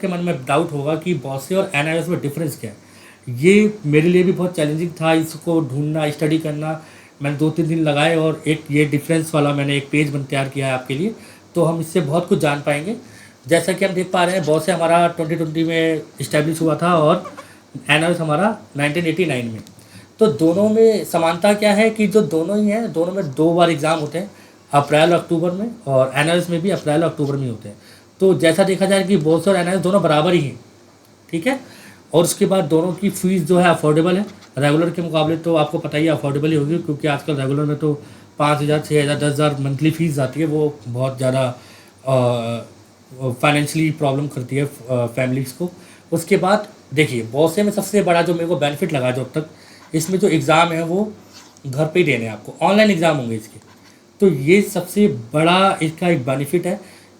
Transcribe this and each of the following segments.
के मन में डाउट होगा कि बॉसे और एनआईएस में डिफरेंस क्या है। ये मेरे लिए भी बहुत चैलेंजिंग था इसको ढूंढना, स्टडी करना। मैंने 2-3 दिन लगाए और एक ये डिफरेंस वाला मैंने एक पेज बन तैयार किया है आपके लिए। तो हम इससे बहुत कुछ जान पाएंगे। जैसा कि हम देख पा रहे हैं, बॉसे हमारा 2020 में इस्टेब्लिश हुआ था और एनआईएस हमारा 1989 में। तो दोनों में समानता क्या है कि जो दोनों ही हैं, दोनों में 2 बार एग्ज़ाम होते हैं, अप्रैल और अक्टूबर में, और एनआईएस में भी अप्रैल और अक्टूबर में होते हैं। तो जैसा देखा जाए कि बॉसे और एनआईएस दोनों बराबर ही हैं, ठीक है। और उसके बाद दोनों की फ़ीस जो है अफोर्डेबल है। रेगुलर के मुकाबले तो आपको पता ही है अफोर्डेबल ही होगी, क्योंकि आजकल रेगुलर में तो 5,000, 6,000, 10,000 मंथली फ़ीस जाती है। वो बहुत ज़्यादा फाइनेंशियली प्रॉब्लम करती है फैमिलीज़ को। उसके बाद देखिए, बॉसे में सबसे बड़ा जो मेरे को बेनिफिट लगा जो अब तक, इसमें जो एग्ज़ाम है वो घर पे ही देने हैं आपको, ऑनलाइन एग्ज़ाम होंगे इसके। तो ये सबसे बड़ा इसका एक बेनिफिट है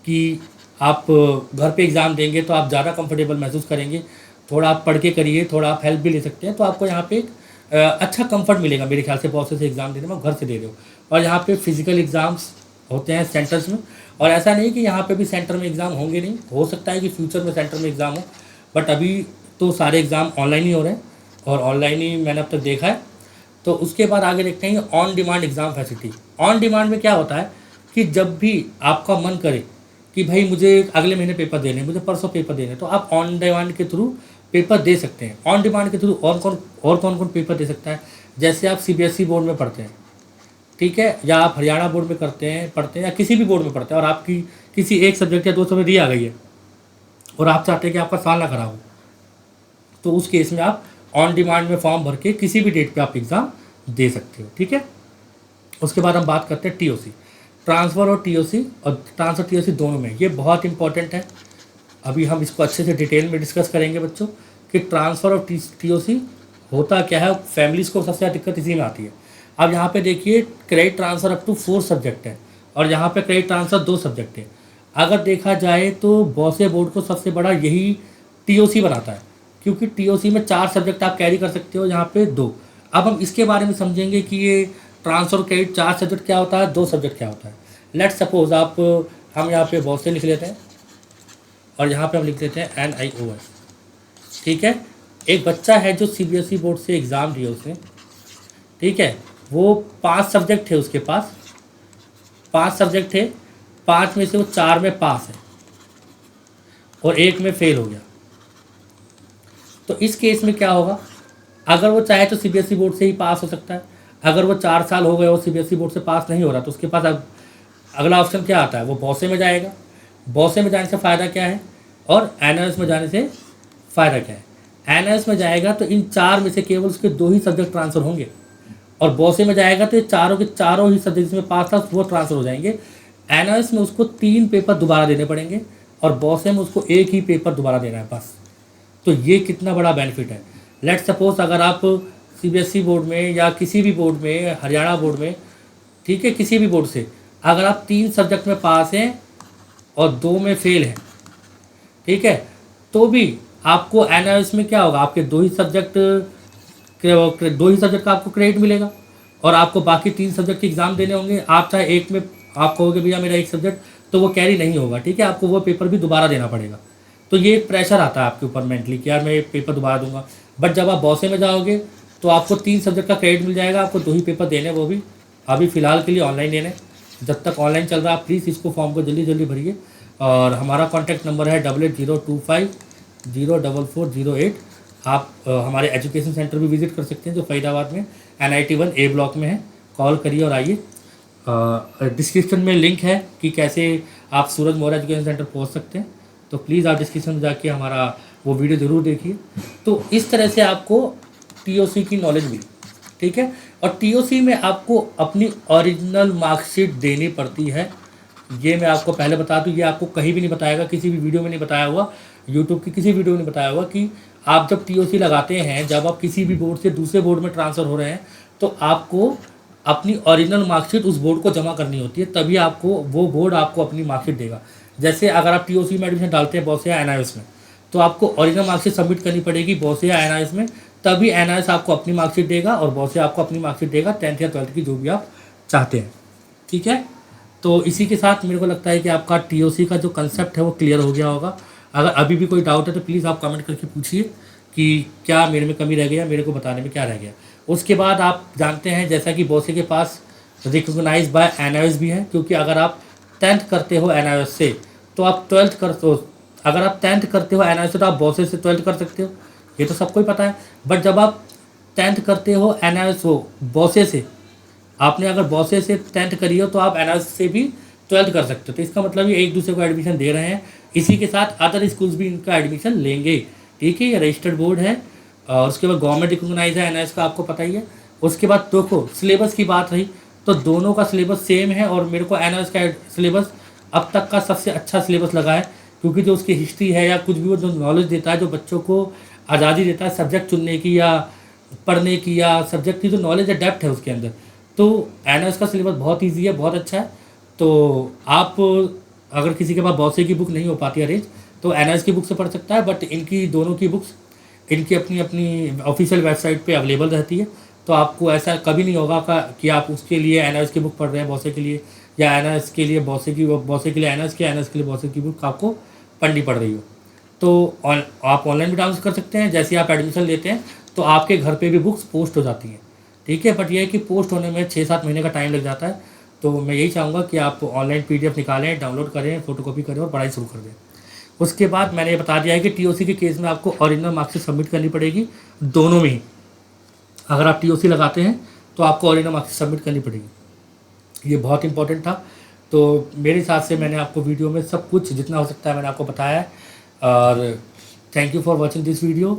कि आप घर पे एग्ज़ाम देंगे तो आप ज़्यादा कंफर्टेबल महसूस करेंगे। थोड़ा आप पढ़ के करिए, थोड़ा आप हेल्प भी ले सकते हैं, तो आपको यहाँ पे एक अच्छा कंफर्ट मिलेगा मेरे ख्याल से बॉसे से एग्ज़ाम देने में, घर से दे रहे हो। और यहाँ पे फिजिकल एग्ज़ाम्स होते हैं सेंटर्स में। और ऐसा नहीं कि यहाँ पे भी सेंटर में एग्ज़ाम होंगे नहीं, हो सकता है कि फ्यूचर में सेंटर में एग्ज़ाम हो, बट अभी तो सारे एग्ज़ाम ऑनलाइन ही हो रहे हैं और ऑनलाइन ही मैंने अब तक देखा है। तो उसके बाद आगे देखते हैं on demand exam facility. On demand में क्या होता है कि जब भी आपका मन करे कि भाई मुझे अगले महीने पेपर देने, मुझे परसों पेपर देने, तो आप ऑन डिमांड के थ्रू पेपर दे सकते हैं। ऑन डिमांड के थ्रू और कौन कौन पेपर दे सकता है? जैसे आप सीबीएसई बोर्ड में पढ़ते हैं, ठीक है, या आप हरियाणा बोर्ड में पढ़ते हैं या किसी भी बोर्ड में पढ़ते हैं, और आपकी किसी एक सब्जेक्ट या 2 सब्जेक्ट दी आ गई है और आप चाहते हैं कि आपका साल ना खराब हो, तो उस केस में आप ऑन डिमांड में फॉर्म भर के किसी भी डेट पे आप एग्ज़ाम दे सकते हो, ठीक है। उसके बाद हम बात करते हैं टीओसी, ट्रांसफ़र और टीओसी, और ट्रांसफ़र टीओसी दोनों में ये बहुत इंपॉर्टेंट है। अभी हम इसको अच्छे से डिटेल में डिस्कस करेंगे बच्चों कि ट्रांसफ़र और टीओसी होता क्या है। फैमिलीज़ को सबसे ज़्यादा दिक्कत इसी में आती है। अब यहाँ पे देखिए, credit transfer up to 4 subject है और यहाँ पे क्रेडिट ट्रांसफ़र 2 सब्जेक्ट है। अगर देखा जाए तो बॉसे बोर्ड को सबसे बड़ा यही टीओसी बनाता है, क्योंकि टीओसी में 4 सब्जेक्ट आप कैरी कर सकते हो, यहाँ पे 2। अब हम इसके बारे में समझेंगे कि ये ट्रांसफ़र क्रेडिट 4 सब्जेक्ट क्या होता है, 2 सब्जेक्ट क्या होता है। लेट्स सपोज हम यहाँ पे बॉसे लिख लेते हैं और यहाँ पे हम लिख देते हैं NIOS, ठीक है। एक बच्चा है जो सीबीएसई बोर्ड से एग्ज़ाम दिया उसने, ठीक है, वो 5 सब्जेक्ट थे उसके पास, 5 सब्जेक्ट थे, 5 में से वो 4 में पास है और 1 में फेल हो गया। तो इस केस में क्या होगा? अगर वो चाहे तो सीबीएसई बोर्ड से ही पास हो सकता है। अगर वो 4 साल हो गए और सीबीएसई बोर्ड से पास नहीं हो रहा, तो उसके पास अब अगला ऑप्शन क्या आता है? वो बॉसे में जाएगा। बॉसे में जाने से फ़ायदा क्या है और एनआईएस में जाने से फ़ायदा क्या है? एनआईएस में जाएगा तो इन 4 में से केवल उसके 2 ही सब्जेक्ट ट्रांसफ़र होंगे, और बॉसे में जाएगा तो ये चारों के चारों ही सब्जेक्ट में पास था वो ट्रांसफ़र हो जाएंगे। एनआईएस में उसको 3 पेपर दोबारा देने पड़ेंगे और बॉसे में उसको 1 ही पेपर दोबारा देना है बस। तो ये कितना बड़ा बेनिफिट है। लेट्स सपोज अगर आप सीबीएसई बोर्ड में या किसी भी बोर्ड में, हरियाणा बोर्ड में, ठीक है, किसी भी बोर्ड से अगर आप 3 सब्जेक्ट में पास हैं और 2 में फेल हैं, ठीक है, तो भी आपको एनआईएस में क्या होगा? आपके 2 ही सब्जेक्ट का आपको क्रेडिट मिलेगा और आपको बाकी 3 सब्जेक्ट के एग्ज़ाम देने होंगे। आप चाहे एक में आप कहोगे भैया मेरा 1 सब्जेक्ट, तो वो कैरी नहीं होगा, ठीक है, आपको वो पेपर भी दोबारा देना पड़ेगा। तो ये एक प्रेशर आता है आपके ऊपर मेंटली कि यार मैं ये पेपर दोबारा दूंगा। बट जब आप बॉसे में जाओगे तो आपको 3 सब्जेक्ट का क्रेडिट मिल जाएगा, आपको 2 ही पेपर देने, वो भी अभी फ़िलहाल के लिए ऑनलाइन देने। जब तक ऑनलाइन चल रहा है, आप प्लीज़ इसको फॉर्म को जल्दी जल्दी भरिए। और हमारा कॉन्टैक्ट नंबर है 8802504408। आप हमारे एजुकेशन सेंटर भी विज़िट कर सकते हैं जो फरीदाबाद में NIT 1 A ब्लॉक में है। कॉल करिए और आइए। डिस्क्रिप्शन में लिंक है कि कैसे आप सूरज मौर्य एजुकेशन सेंटर पहुंच सकते हैं, तो प्लीज़ आप डिस्क्रिप्शन में जाके हमारा वो वीडियो ज़रूर देखिए। तो इस तरह से आपको टीओसी की नॉलेज मिली, ठीक है। और टीओसी में आपको अपनी ओरिजिनल मार्कशीट देनी पड़ती है। ये मैं आपको पहले बता दूँ, ये आपको कहीं भी नहीं बताएगा, किसी भी वीडियो में नहीं बताया हुआ, यूट्यूब की किसी वीडियो में नहीं बताया हुआ कि आप जब टीओसी लगाते हैं, जब आप किसी भी बोर्ड से दूसरे बोर्ड में ट्रांसफ़र हो रहे हैं, तो आपको अपनी ओरिजिनल मार्कशीट उस बोर्ड को जमा करनी होती है, तभी आपको वो बोर्ड आपको अपनी मार्कशीट देगा। जैसे अगर आप टीओसी में एडमिशन डालते हैं बॉसे या एनआईएस में, तो आपको ओरिजिनल मार्कशीट सबमिट करनी पड़ेगी बॉसे या एनआईएस में, तभी एनआईएस आपको अपनी मार्कशीट देगा और बॉसे आपको अपनी मार्कशीट देगा 10th या 12th की, जो भी आप चाहते हैं, ठीक है। तो इसी के साथ मेरे को लगता है कि आपका टीओसी का जो कंसेप्ट है वो क्लियर हो गया होगा। अगर अभी भी कोई डाउट है तो प्लीज़ आप कमेंट करके पूछिए कि क्या मेरे में कमी रह गया, मेरे को बताने में क्या रह गया। उसके बाद आप जानते हैं जैसा कि बोसे के पास रिकॉग्नाइज बाय एनआईओएस भी है, क्योंकि अगर आप 10th करते हो एनआईओएस से तो आप 12th कर तो अगर आप 10th करते हो एनआईओएस से तो आप बोसे से 12th कर सकते हो, ये तो सबको ही पता है। बट जब आप 10th करते हो एनआईओएस हो बोसे से, आपने अगर बॉसे से 10th करी हो तो आप एनआईओएस से भी 12th कर सकते हो। तो इसका मतलब ये एक दूसरे को एडमिशन दे रहे हैं, इसी के साथ अदर स्कूल्स भी इनका एडमिशन लेंगे। ठीक है, ये रजिस्टर्ड बोर्ड है और उसके बाद गवर्नमेंट रिकॉग्नाइज है एनआईओएस का, आपको पता ही है। उसके बाद देखो सिलेबस की बात रही तो दोनों का सिलेबस सेम है, और मेरे को एनआईओएस का सिलेबस अब तक का सबसे अच्छा सिलेबस लगा है, क्योंकि जो उसकी हिस्ट्री है या कुछ भी वो जो नॉलेज देता है, जो बच्चों को आज़ादी देता है सब्जेक्ट चुनने की या पढ़ने की, या सब्जेक्ट की जो नॉलेज है डेप्थ है उसके अंदर, तो एनआईओएस का सिलेबस बहुत ईजी है, बहुत अच्छा है। तो आप अगर किसी के पास बॉसे की बुक नहीं हो पाती अरेंज तो एनआईओएस की बुक से पढ़ सकता है, बट इनकी दोनों की बुक्स इनकी अपनी अपनी ऑफिशियल वेबसाइट पे अवेलेबल रहती है। तो आपको ऐसा कभी नहीं होगा कि आप उसके लिए एनआईओएस की बुक पढ़ रहे हैं बॉसे के लिए, या एनआईओएस के लिए बॉसे के लिए एनआईओएस के लिए बॉसे की बुक आपको पढ़नी पड़ रही हो। तो आप ऑनलाइन भी डाउनलोड कर सकते हैं। जैसे ही आप एडमिशन लेते हैं तो आपके घर पे भी बुक्स पोस्ट हो जाती हैं। ठीक है, बट ये है कि पोस्ट होने में 6-7 महीने का टाइम लग जाता है। तो मैं यही चाहूँगा कि आप ऑनलाइन पीडीएफ निकालें, डाउनलोड करें, फोटोकॉपी करें और पढ़ाई शुरू कर दें। उसके बाद मैंने ये बता दिया है कि टीओसी के केस में आपको ओरिजिनल मार्कशीट सबमिट करनी पड़ेगी दोनों में ही। अगर आप टीओसी लगाते हैं तो आपको ओरिजिनल मार्कशीट सबमिट करनी पड़ेगी, ये बहुत इंपॉर्टेंट था। तो मेरे हिसाब से मैंने आपको वीडियो में सब कुछ जितना हो सकता है मैंने आपको बताया है। और thank you for watching this video.